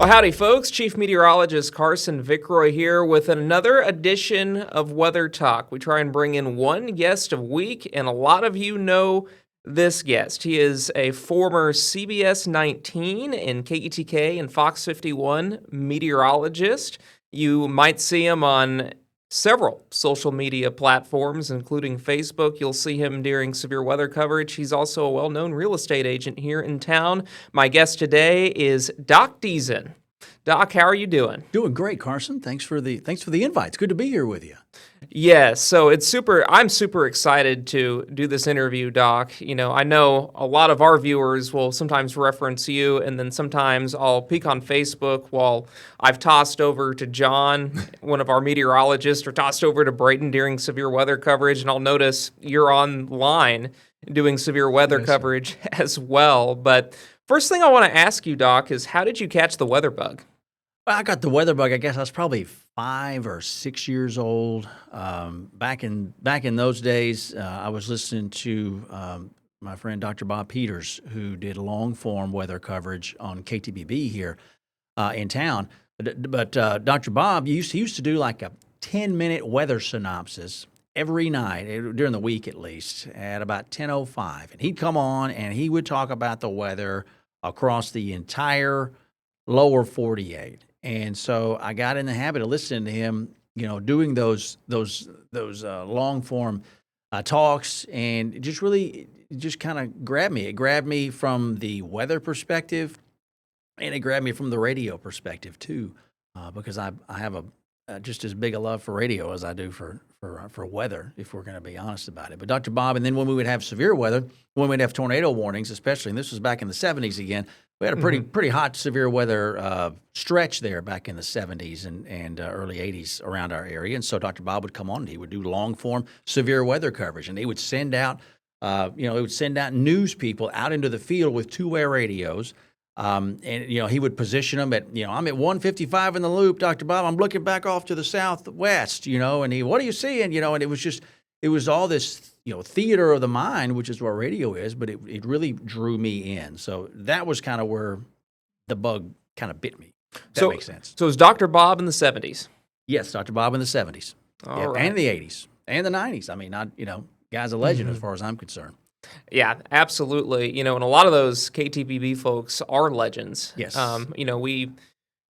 Well, howdy, folks. Chief Meteorologist Carson Vickroy here with another edition of Weather Talk. We try and bring in one guest a week, and a lot of you know this guest. He is a former CBS 19 and KETK and Fox 51 meteorologist. You might see him on several social media platforms, including Facebook. You'll see him during severe weather coverage. He's also a well-known real estate agent here in town. My guest today is Doc Deason. Doc, how are you doing? Doing great, Carson. Thanks for the invite. It's good to be here with you. Yes, so I'm super excited to do this interview, Doc. You know, I know a lot of our viewers will sometimes reference you, and then sometimes I'll peek on Facebook while I've tossed over to John, one of our meteorologists, or tossed over to Brayden during severe weather coverage, and I'll notice you're online doing severe weather coverage as well. But first thing I want to ask you, Doc, is how did you catch the weather bug? Well, I got the weather bug. I guess I was probably 5 or 6 years old. Back in those days, I was listening to my friend Dr. Bob Peters, who did long form weather coverage on KTBB here in town. But Dr. Bob he used to do like a 10-minute weather synopsis every night, during the week at least, at about 10:05. And he'd come on and he would talk about the weather across the entire lower 48. And so I got in the habit of listening to him, doing those long form talks, and it just kind of grabbed me. It grabbed me from the weather perspective, and it grabbed me from the radio perspective too, because I have just as big a love for radio as I do for weather, if we're going to be honest about it. But Dr. Bob, and then when we would have severe weather, when we'd have tornado warnings, especially, and this was back in the 70s again, we had a pretty hot severe weather stretch there back in the 70s and early 80s around our area. And so Dr. Bob would come on and he would do long form severe weather coverage, and he would send out news people out into the field with two-way radios. And he would position them at, I'm at 155 in the loop, Dr. Bob. I'm looking back off to the southwest, and what are you seeing? And it was all this, theater of the mind, which is what radio is, but it really drew me in. So that was kind of where the bug kind of bit me. That makes sense. So it was Dr. Bob in the 70s? Yes, Dr. Bob in the 70s. All right. And the 80s and the 90s. I mean, guy's a legend as far as I'm concerned. Yeah, absolutely. And a lot of those KTBB folks are legends. Yes. We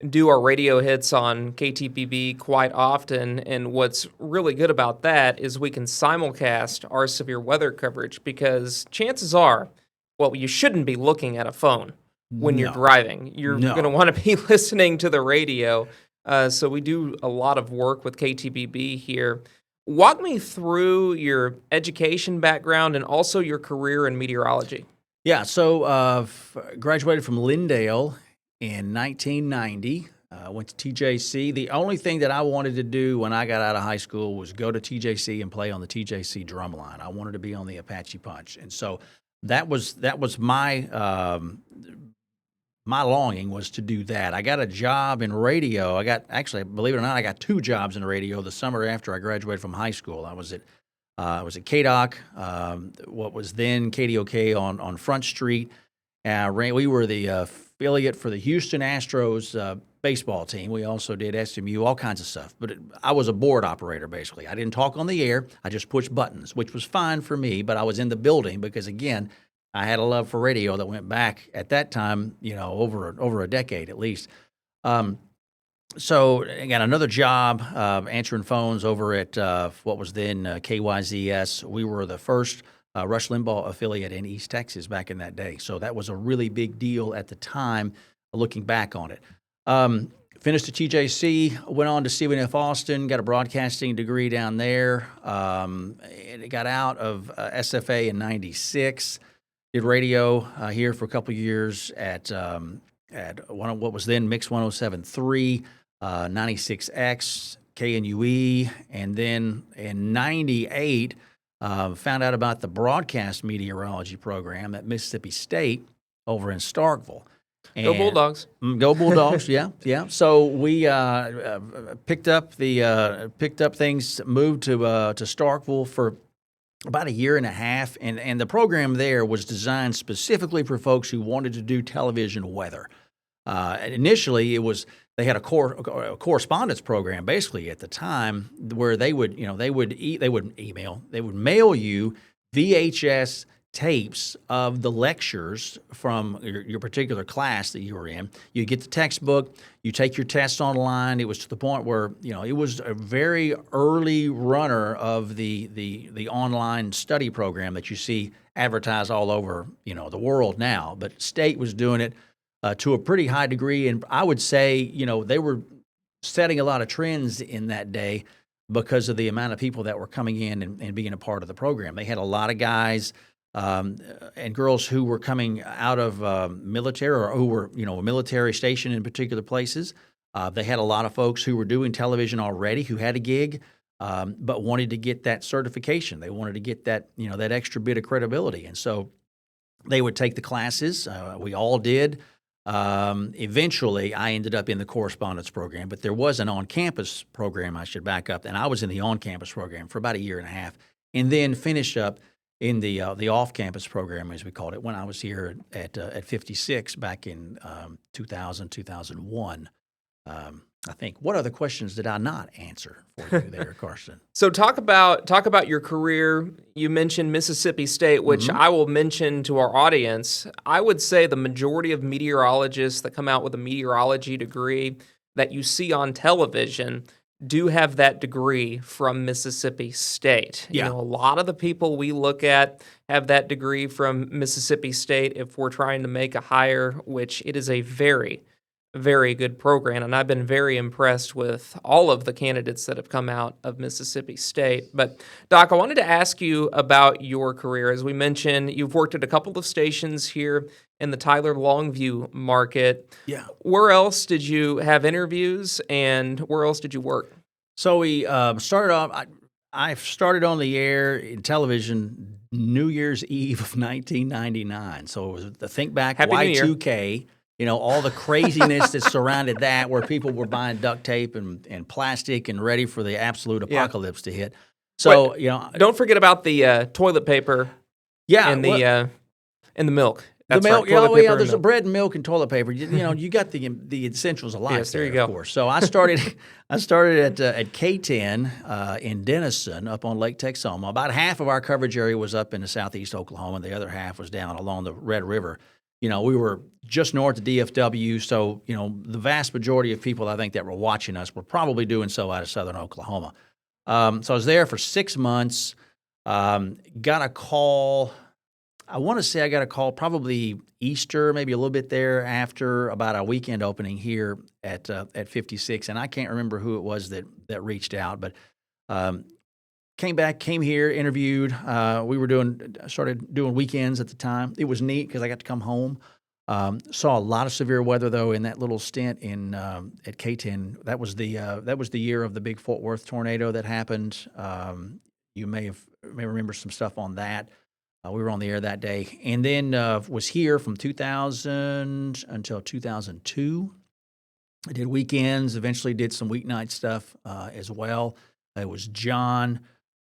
do our radio hits on KTBB quite often, and what's really good about that is we can simulcast our severe weather coverage, because chances are, you shouldn't be looking at a phone when you're driving. You're going to want to be listening to the radio. So we do a lot of work with KTBB here. Walk me through your education background and also your career in meteorology. Yeah, so graduated from Lindale in 1990. Went to TJC. The only thing that I wanted to do when I got out of high school was go to TJC and play on the TJC drum line. I wanted to be on the Apache Punch, and so that was my my longing was to do that. I got a job in radio. Believe it or not, I got 2 jobs in radio the summer after I graduated from high school. I was at KDOC, what was then KDOK on Front Street. We were the affiliate for the Houston Astros baseball team. We also did SMU, all kinds of stuff. But I was a board operator, basically. I didn't talk on the air. I just pushed buttons, which was fine for me, but I was in the building because, again, I had a love for radio that went back at that time, over a decade at least. So I got another job answering phones over at what was then KYZS. We were the first Rush Limbaugh affiliate in East Texas back in that day. So that was a really big deal at the time, looking back on it. Finished at TJC, went on to Stephen F. Austin, got a broadcasting degree down there. And got out of SFA in 96. Did radio here for a couple of years at what was then Mix 107.3, 96X, KNUE, and then in 98, found out about the broadcast meteorology program at Mississippi State over in Starkville. And go Bulldogs! Go Bulldogs! Yeah. So we picked up things, moved to Starkville for about a year and a half, and the program there was designed specifically for folks who wanted to do television weather. Initially, they had a correspondence program basically at the time where they would mail you VHS tapes of the lectures from your particular class that you were in. You get the textbook, you take your tests online. It was to the point where it was a very early runner of the online study program that you see advertised all over the world now. But State was doing it to a pretty high degree, and I would say they were setting a lot of trends in that day because of the amount of people that were coming in and being a part of the program. They had a lot of guys and girls who were coming out of military or who were a military station in particular places. They had a lot of folks who were doing television already who had a gig, but wanted to get that certification. They wanted to get that that extra bit of credibility, and so they would take the classes. We all did. Eventually, I ended up in the correspondence program, but there was an on-campus program. I should back up, and I was in the on-campus program for about a year and a half, and then finished up in the off-campus program, as we called it, when I was here at 56 back in 2000, 2001. I think. What other questions did I not answer for you there, Carson? So talk about your career. You mentioned Mississippi State, which I will mention to our audience. I would say the majority of meteorologists that come out with a meteorology degree that you see on television do have that degree from Mississippi State. Yeah. A lot of the people we look at have that degree from Mississippi State if we're trying to make a hire, which it is a very, very good program, and I've been very impressed with all of the candidates that have come out of Mississippi State. But, Doc, I wanted to ask you about your career. As we mentioned, you've worked at a couple of stations here in the Tyler Longview market. Yeah. Where else did you have interviews, and where else did you work? So we started off. I started on the air in television New Year's Eve of 1999. So it was the Think Back Happy New Year. Y2K. All the craziness that surrounded that, where people were buying duct tape and plastic and ready for the absolute apocalypse to hit. So, Don't forget about the toilet paper and the milk. That's the milk, right, toilet paper there's and milk. bread and milk and toilet paper. You got the essentials of life. Yes, there you go. Of course. So I started at K10 in Denison up on Lake Texoma. About half of our coverage area was up in the southeast Oklahoma, and the other half was down along the Red River. We were just north of DFW, so, the vast majority of people I think that were watching us were probably doing so out of southern Oklahoma. So I was there for 6 months, got a call. I want to say I got a call probably Easter, maybe a little bit thereafter, about a weekend opening here at 56, and I can't remember who it was that reached out, but came here, interviewed. Started doing weekends at the time. It was neat because I got to come home. Saw a lot of severe weather though in that little stint at K10. That was the year of the big Fort Worth tornado that happened. You may remember some stuff on that. We were on the air that day, and then was here from 2000 until 2002. I did weekends. Eventually, did some weeknight stuff as well. It was John,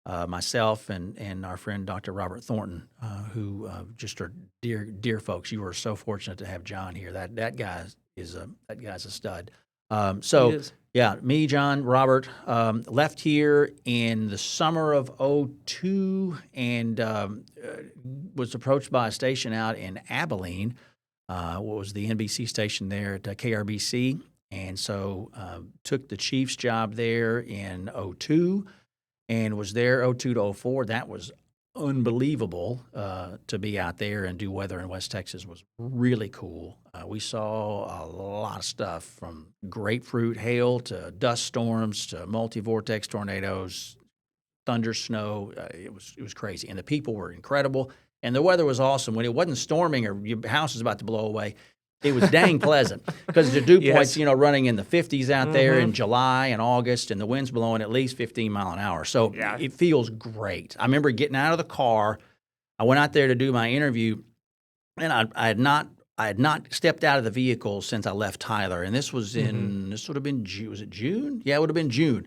myself, and our friend Dr. Robert Thornton, who just are dear folks. You were so fortunate to have John here. That guy's a stud. He is. Yeah, me, John, Robert, left here in the summer of 2002 and was approached by a station out in Abilene, what was the NBC station there at KRBC, and so took the chief's job there in 2002 and was there 2002 to 2004. That was unbelievable to be out there and do weather in West Texas. Was really cool. We saw a lot of stuff from grapefruit hail to dust storms to multi-vortex tornadoes, thunder, snow. It was crazy, and the people were incredible, and the weather was awesome. When it wasn't storming or your house was about to blow away, it was dang pleasant because the dew points, running in the 50s out there in July and August, and the wind's blowing at least 15 mile an hour. So it feels great. I remember getting out of the car. I went out there to do my interview, and I had not stepped out of the vehicle since I left Tyler. And this was this would have been June. Was it June? Yeah, it would have been June.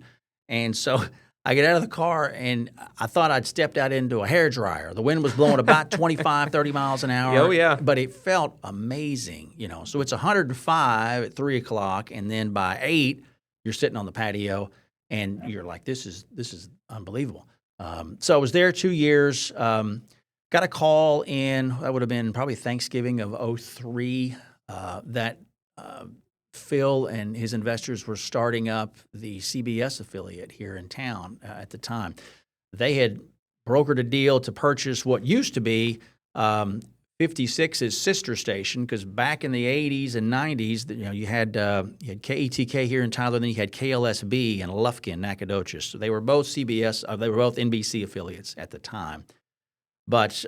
And so I get out of the car, and I thought I'd stepped out into a hairdryer. The wind was blowing about 25, 30 miles an hour. Oh, yeah. But it felt amazing, So it's 105 at 3 o'clock, and then by 8, you're sitting on the patio, and you're like, this is unbelievable. So I was there 2 years. Got a call in, that would have been probably Thanksgiving of '03, that Phil and his investors were starting up the CBS affiliate here in town at the time. They had brokered a deal to purchase what used to be 56's sister station, because back in the 80s and 90s, you had KETK here in Tyler, then you had KLSB in Lufkin, Nacogdoches. So they were both they were both NBC affiliates at the time. But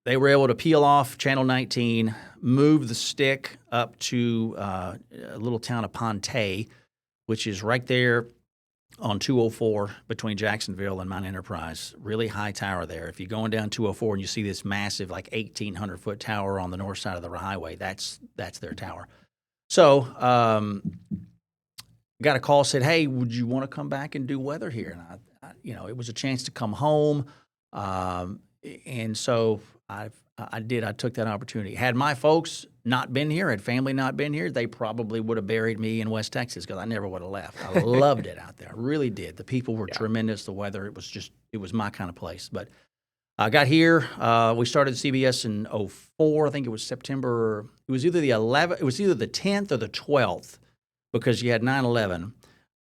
they were able to peel off Channel 19, move the stick up to a little town of Ponte, which is right there on 204 between Jacksonville and Mount Enterprise. Really high tower there. If you're going down 204 and you see this massive, like 1,800-foot tower on the north side of the highway, that's their tower. So got a call, said, hey, would you want to come back and do weather here? And it was a chance to come home. And so I did. I took that opportunity. Had my folks not been here, had family not been here, they probably would have buried me in West Texas, because I never would have left. I loved it out there. I really did. The people were tremendous. The weather, it was my kind of place. But I got here. We started CBS in '04. I think it was September. It was either the 11th. It was either the 10th or the 12th, because you had 9/11.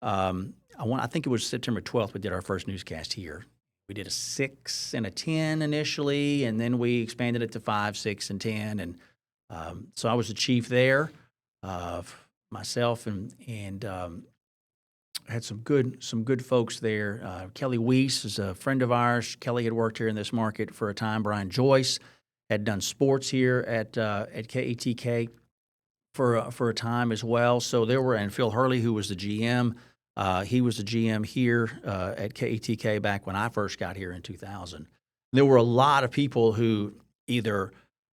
I think it was September 12th. We did our first newscast here. We did a 6 and a 10 initially, and then we expanded it to 5, 6, and 10. And so I was the chief there, myself, and had some good folks there. Kelly Weiss is a friend of ours. Kelly had worked here in this market for a time. Brian Joyce had done sports here at KETK for a time as well. So there were, and Phil Hurley, who was the GM. He was the GM here at KETK back when I first got here in 2000. There were a lot of people who either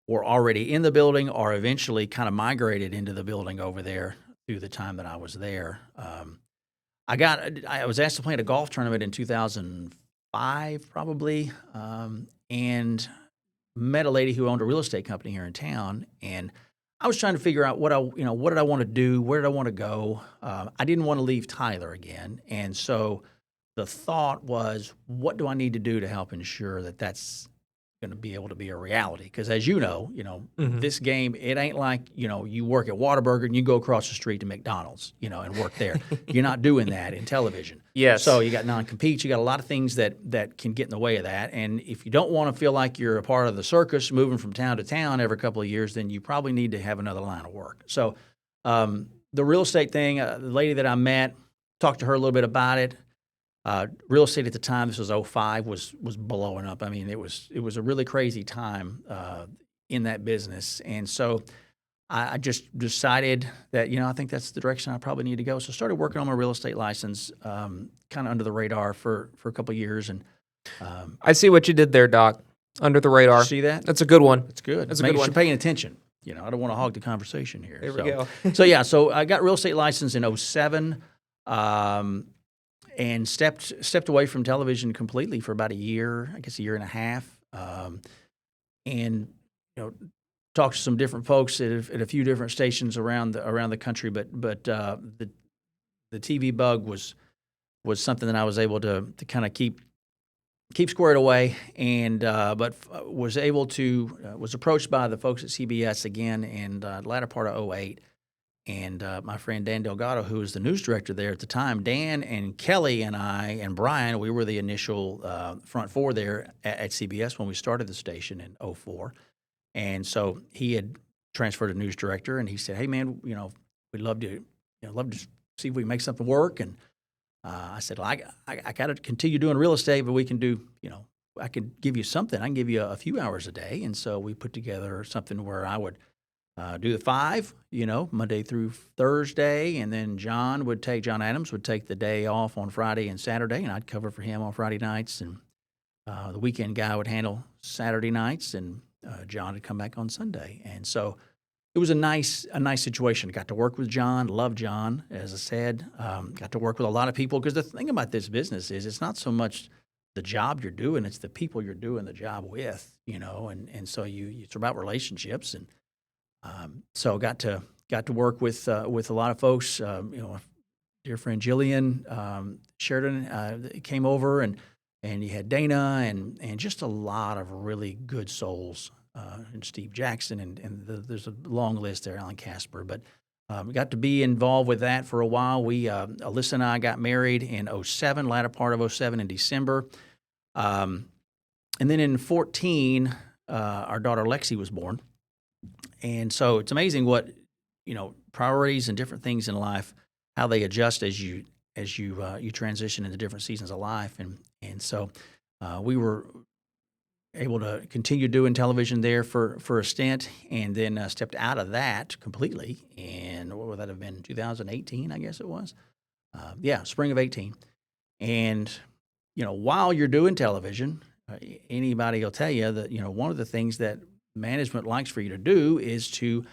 were already in the building or eventually kind of migrated into the building over there through the time that I was there. I was asked to play at a golf tournament in 2005, probably, and met a lady who owned a real estate company here in town, and I was trying to figure out what did I want to do, where did I want to go. I didn't want to leave Tyler again, and so the thought was, what do I need to do to help ensure that that's going to be able to be a reality? Because as you know, this game, it ain't like you work at Whataburger and you go across the street to McDonald's, and work there. You're not doing that in television. Yes. So you got non-competes. You got a lot of things that can get in the way of that. And if you don't want to feel like you're a part of the circus moving from town to town every couple of years, then you probably need to have another line of work. So the real estate thing, the lady that I met, talked to her a little bit about it. Real estate at the time, this was '05, was blowing up. I mean, it was a really crazy time in that business. And so I just decided that, I think that's the direction I probably need to go. So I started working on my real estate license, kind of under the radar for a couple of years. And I see what you did there, Doc. Under the radar. See that? That's a good one. That's good. That's a good one. You're paying attention. I don't want to hog the conversation here. There we go. So I got real estate license in '07. And stepped away from television completely for about a year, I guess a year and a half, and talked to some different folks at a few different stations around the country. But the TV bug was something that I was able to kind of keep squared away, and but was able to was approached by the folks at CBS again in the latter part of '08. And my friend Dan Delgado, who was the news director there at the time, Dan and Kelly and I and Brian, we were the initial front four there at CBS when we started the station in '04. And so he had transferred to news director, and he said, "Hey, man, we'd love to see if we can make something work." And I said, "Well, I got to continue doing real estate, but we can do, I can give you something. I can give you a few hours a day." And so we put together something where I would do the 5, Monday through Thursday, and then John Adams would take the day off on Friday and Saturday, and I'd cover for him on Friday nights, and the weekend guy would handle Saturday nights, and John would come back on Sunday. And so it was a nice situation. Got to work with John, loved John, as I said. Got to work with a lot of people, because the thing about this business is it's not so much the job you're doing, it's the people you're doing the job with, and so it's about relationships. And so got to work with a lot of folks. Dear friend Jillian Sheridan came over, and you had Dana, and just a lot of really good souls, and Steve Jackson, and there's a long list there, Alan Casper. But we got to be involved with that for a while. Alyssa and I got married in '07, latter part of '07 in December. And then in 14, our daughter Lexi was born. And so it's amazing what, priorities and different things in life, how they adjust as you transition into different seasons of life. And so we were able to continue doing television there for a stint, and then stepped out of that completely. And what would that have been? 2018, I guess it was. Spring of 18. And while you're doing television, anybody will tell you that one of the things that management likes for you to do is to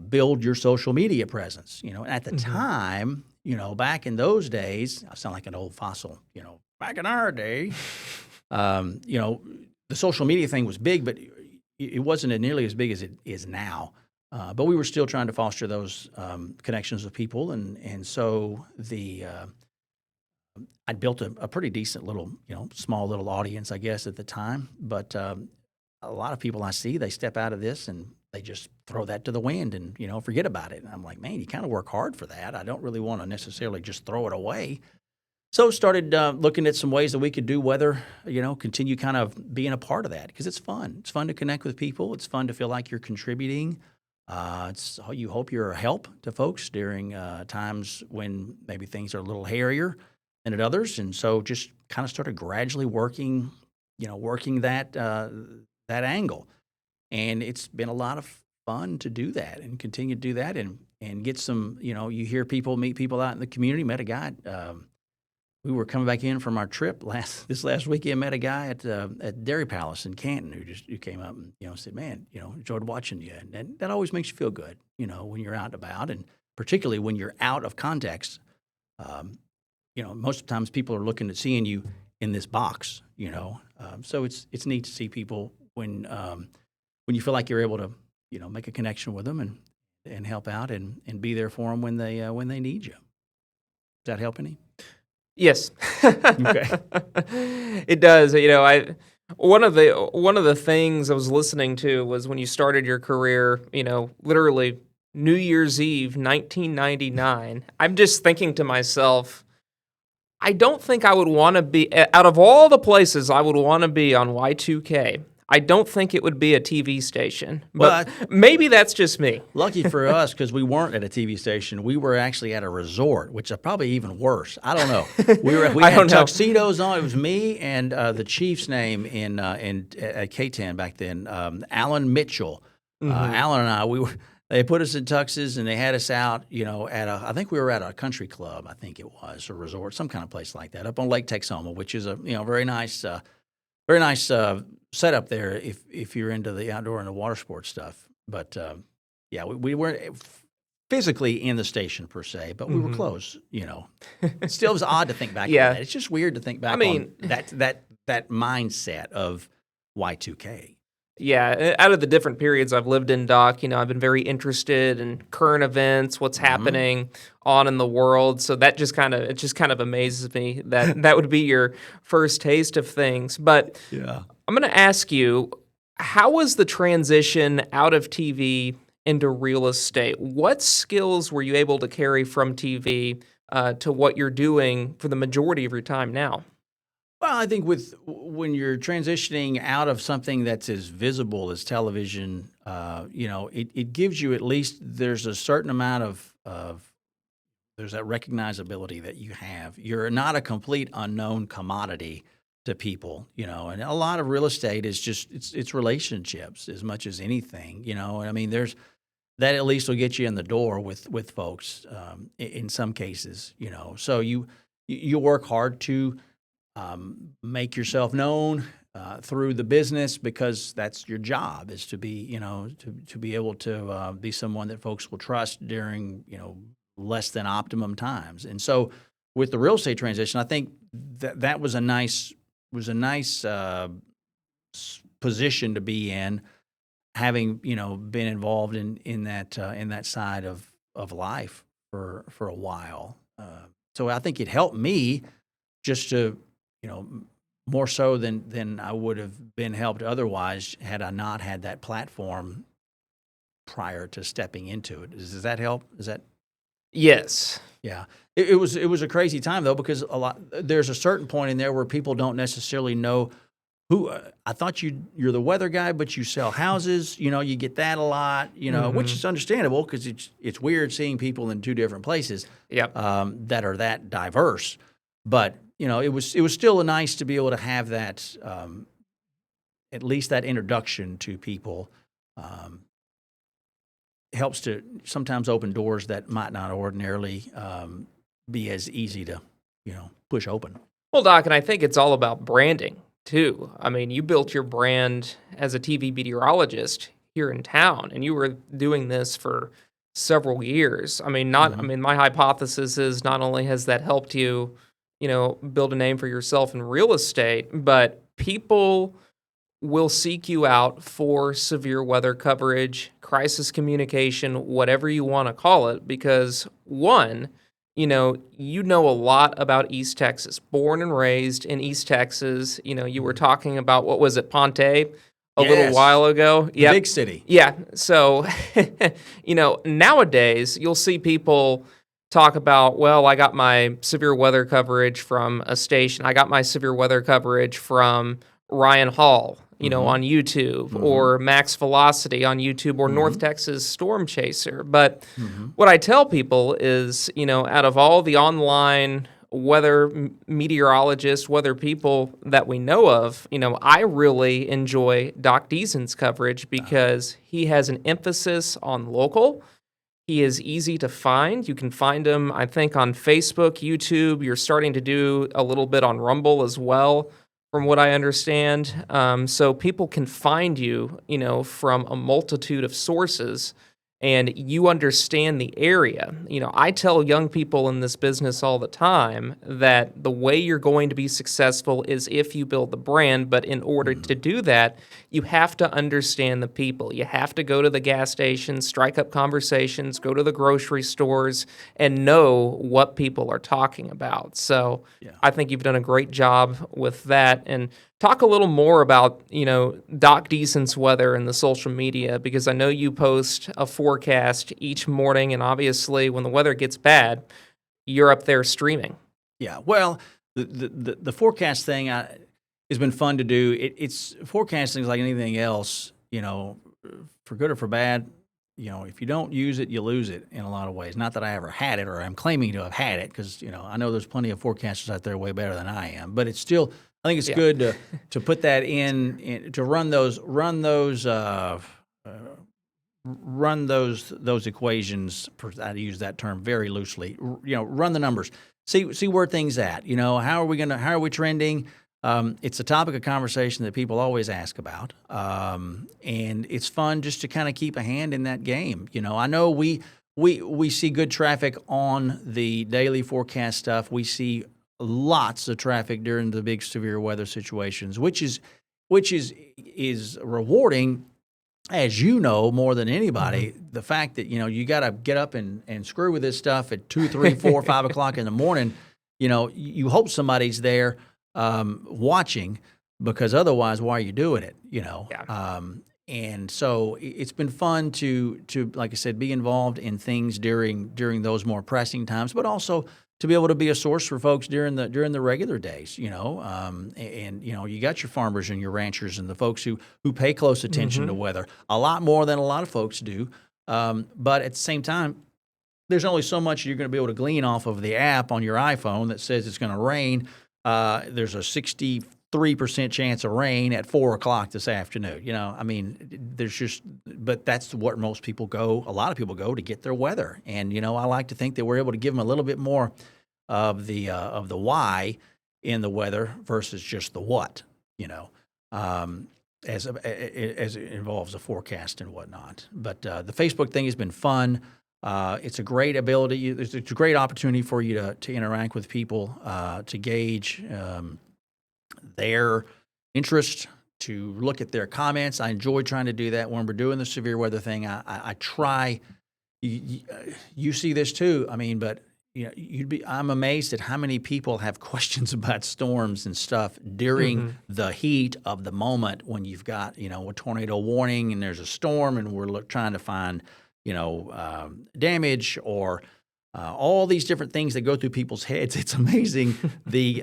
build your social media presence. And at the time, back in those days, I sound like an old fossil. Back in our day, the social media thing was big, but it wasn't nearly as big as it is now. But we were still trying to foster those connections with people, and so I'd built a pretty decent little, small little audience, I guess, at the time. But a lot of people I see, they step out of this and they just throw that to the wind and, forget about it. And I'm like, man, you kind of work hard for that. I don't really want to necessarily just throw it away. So started looking at some ways that we could do weather, continue kind of being a part of that, because it's fun. It's fun to connect with people. It's fun to feel like you're contributing. You hope you're a help to folks during times when maybe things are a little hairier than at others. And so just kind of started gradually working that angle. And it's been a lot of fun to do that and continue to do that and get some, you hear people, meet people out in the community. Met a guy, we were coming back in from our trip this last weekend, met a guy at Dairy Palace in Canton who came up and, said, man, enjoyed watching you. And that always makes you feel good, when you're out and about, and particularly when you're out of context. Most of the times people are looking at seeing you in this box, so it's neat to see people when you feel like you're able to, make a connection with them and help out and be there for them when they need you. Does that help any? Yes. Okay. It does. One of the things I was listening to was when you started your career, literally New Year's Eve, 1999. I'm just thinking to myself, I don't think I would want to be, out of all the places I would want to be on Y2K, I don't think it would be a TV station. But maybe that's just me. Lucky for us, because we weren't at a TV station. We were actually at a resort, which is probably even worse. I don't know. We had tuxedos on. It was me and the chief's name at K-10 back then, Alan Mitchell. Alan and I, they put us in tuxes and they had us out, I think we were at a country club, I think it was, or resort, some kind of place like that, up on Lake Texoma, which is a very nice setup there if you're into the outdoor and the water sports stuff. But we weren't physically in the station per se, but we were close. It still was odd to think back on that. It's just weird to think back on that mindset of Y2K. Yeah, out of the different periods I've lived in, Doc, I've been very interested in current events, what's happening on in the world. So that just kind of amazes me that would be your first taste of things. But yeah. I'm going to ask you, how was the transition out of TV into real estate? What skills were you able to carry from TV to what you're doing for the majority of your time now? Well, I think when you're transitioning out of something that's as visible as television, it gives you, at least there's a certain amount of there's that recognizability that you have. You're not a complete unknown commodity to people, and a lot of real estate is just it's relationships as much as anything, there's that at least will get you in the door with folks in some cases, so you work hard to make yourself known, through the business, because that's your job, is to be, to be able to be someone that folks will trust during, less than optimum times. And so with the real estate transition, I think that was a nice position to be in, having, been involved in that side of life for a while. So I think it helped me just to, more so than I would have been helped otherwise had I not had that platform prior to stepping into it. Does that help? Is that? Yes. Yeah. It was a crazy time though, because there's a certain point in there where people don't necessarily know who. I thought you're the weather guy, but you sell houses. You get that a lot. Which is understandable, because it's weird seeing people in two different places. Yep. That are that diverse. But it was still nice to be able to have that, at least that introduction to people. Helps to sometimes open doors that might not ordinarily be as easy to, push open. Well, Doc, and I think it's all about branding too. I mean, you built your brand as a TV meteorologist here in town, and you were doing this for several years. I mean, my hypothesis is not only has that helped you, build a name for yourself in real estate, but people will seek you out for severe weather coverage, crisis communication, whatever you want to call it, because one, you know a lot about East Texas. Born and raised in East Texas, you were talking about, what was it, Ponte a little while ago? Yeah, big city. Yeah. So, nowadays you'll see people talk about, well, I got my severe weather coverage from a station. I got my severe weather coverage from Ryan Hall, on YouTube, or Max Velocity on YouTube, or North Texas Storm Chaser. But what I tell people is, out of all the online weather meteorologists, weather people that we know of, I really enjoy Doc Deason's coverage, because he has an emphasis on local. He is easy to find. You can find him, I think, on Facebook, YouTube. You're starting to do a little bit on Rumble as well, from what I understand. So people can find you, from a multitude of sources, and you understand the area. I tell young people in this business all the time that the way you're going to be successful is if you build the brand, but in order to do that, you have to understand the people. You have to go to the gas stations, strike up conversations, go to the grocery stores, and know what people are talking about. So I think you've done a great job with that. And talk a little more about, Doc Deason's weather and the social media, because I know you post a forecast each morning, and obviously when the weather gets bad, you're up there streaming. Yeah, well, the forecast thing has been fun to do. It's forecasting is like anything else, for good or for bad. If you don't use it, you lose it in a lot of ways. Not that I ever had it, or I'm claiming to have had it, because I know there's plenty of forecasters out there way better than I am. But it's still, I think it's good to put that in to run those equations. I use that term very loosely. Run the numbers. See where things at. How are we trending? It's a topic of conversation that people always ask about, and it's fun just to kind of keep a hand in that game. I know we see good traffic on the daily forecast stuff. We see lots of traffic during the big severe weather situations, which is rewarding, as you know more than anybody. The fact that you got to get up and screw with this stuff at 2, 3, 4, 5 o'clock in the morning. You hope somebody's there watching, because otherwise, why are you doing it? And so it's been fun to like I said, be involved in things during those more pressing times, but also to be able to be a source for folks during the regular days. And you got your farmers and your ranchers and the folks who pay close attention to weather, a lot more than a lot of folks do. But at the same time, there's only so much you're going to be able to glean off of the app on your iPhone that says it's going to rain. There's a 63% chance of rain at 4 o'clock this afternoon. But that's what a lot of people go to get their weather. And, I like to think that we're able to give them a little bit more of the why in the weather versus just the what, as it involves a forecast and whatnot. But the Facebook thing has been fun. It's a great ability. It's a great opportunity for you to interact with people, to gauge their interest, to look at their comments. I enjoy trying to do that when we're doing the severe weather thing. I try. You see this too. I mean, but I'm amazed at how many people have questions about storms and stuff during the heat of the moment when you've got, a tornado warning and there's a storm and we're trying to find, damage or all these different things that go through people's heads. It's amazing the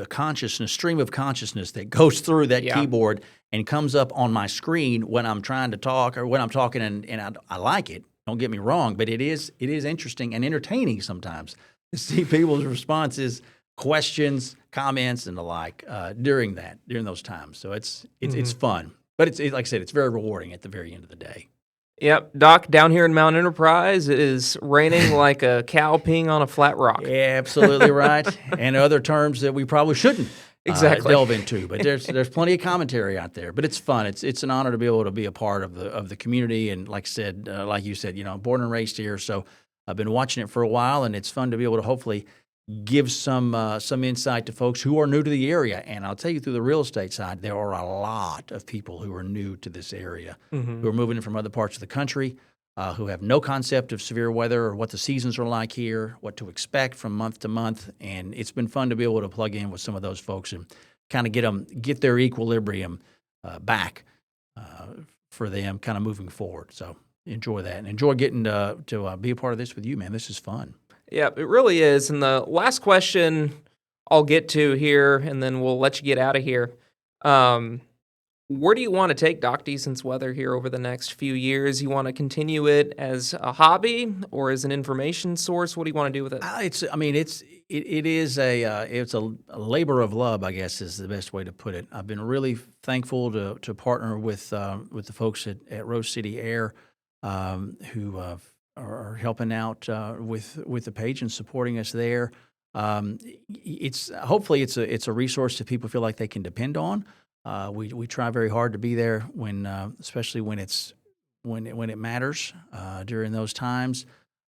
consciousness, stream of consciousness that goes through that keyboard and comes up on my screen when I'm trying to talk or when I'm talking, and I like it. Don't get me wrong, but it is interesting and entertaining sometimes to see people's responses, questions, comments, and the like during those times. So it's fun, but it's like I said, it's very rewarding at the very end of the day. Yep, Doc, down here in Mount Enterprise, it is raining like a cow peeing on a flat rock. Yeah, absolutely right. And other terms that we probably shouldn't delve into, but there's plenty of commentary out there. But it's fun. It's an honor to be able to be a part of the community. And like I said, like you said, born and raised here, so I've been watching it for a while, and it's fun to be able to hopefully give some insight to folks who are new to the area. And I'll tell you, through the real estate side, there are a lot of people who are new to this area, who are moving in from other parts of the country, who have no concept of severe weather or what the seasons are like here, what to expect from month to month. And it's been fun to be able to plug in with some of those folks and kind of get their equilibrium back for them kind of moving forward. So enjoy that and enjoy getting to be a part of this with you, man. This is fun. Yeah, it really is. And the last question I'll get to here, and then we'll let you get out of here. Where do you want to take Doc Deason's weather here over the next few years? You want to continue it as a hobby or as an information source? What do you want to do with it? It's a labor of love, I guess, is the best way to put it. I've been really thankful to partner with the folks at Rose City Air, who are helping out with the page and supporting us there. Hopefully it's a resource that people feel like they can depend on. We try very hard to be there especially when it matters during those times.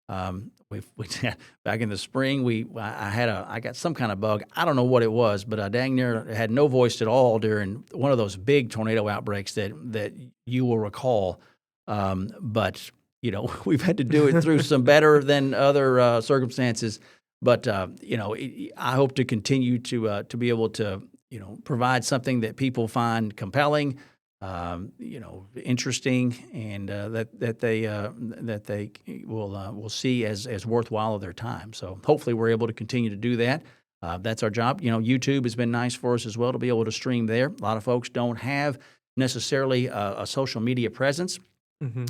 Back in the spring, I got some kind of bug. I don't know what it was, but I dang near had no voice at all during one of those big tornado outbreaks that you will recall. But we've had to do it through some better than other circumstances. But I hope to continue to be able to provide something that people find compelling, interesting, and that they will see as worthwhile of their time. So hopefully we're able to continue to do that. That's our job. YouTube has been nice for us as well to be able to stream there. A lot of folks don't have necessarily a social media presence.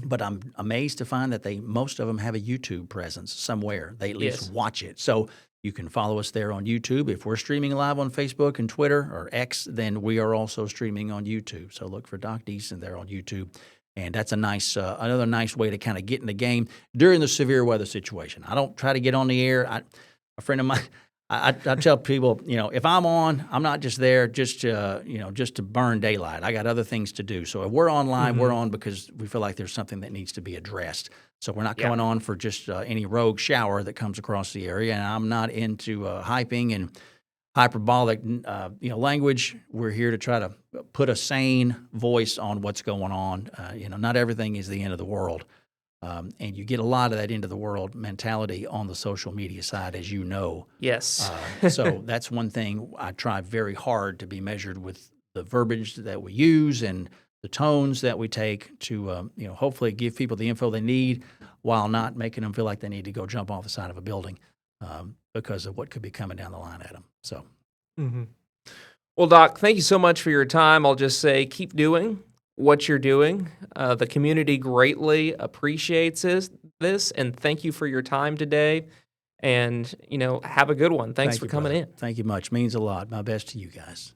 But I'm amazed to find that most of them have a YouTube presence somewhere. They at least watch it. So you can follow us there on YouTube. If we're streaming live on Facebook and Twitter or X, then we are also streaming on YouTube. So look for Doc Deason there on YouTube. And that's another nice way to kind of get in the game during the severe weather situation. I don't try to get on the air. A friend of mine, I tell people, if I'm on, I'm not just there just to burn daylight. I got other things to do. So if we're online, we're on because we feel like there's something that needs to be addressed. So we're not coming on for just any rogue shower that comes across the area. And I'm not into hyping and hyperbolic, language. We're here to try to put a sane voice on what's going on. Not everything is the end of the world. And you get a lot of that end of the world mentality on the social media side, as you know. Yes. So that's one thing I try very hard to be measured with the verbiage that we use and the tones that we take to, hopefully give people the info they need while not making them feel like they need to go jump off the side of a building because of what could be coming down the line at them. So. Well, Doc, thank you so much for your time. I'll just say keep doing what you're doing. The community greatly appreciates this, and thank you for your time today. And, have a good one. Thanks for coming in. Thank you much. Means a lot. My best to you guys.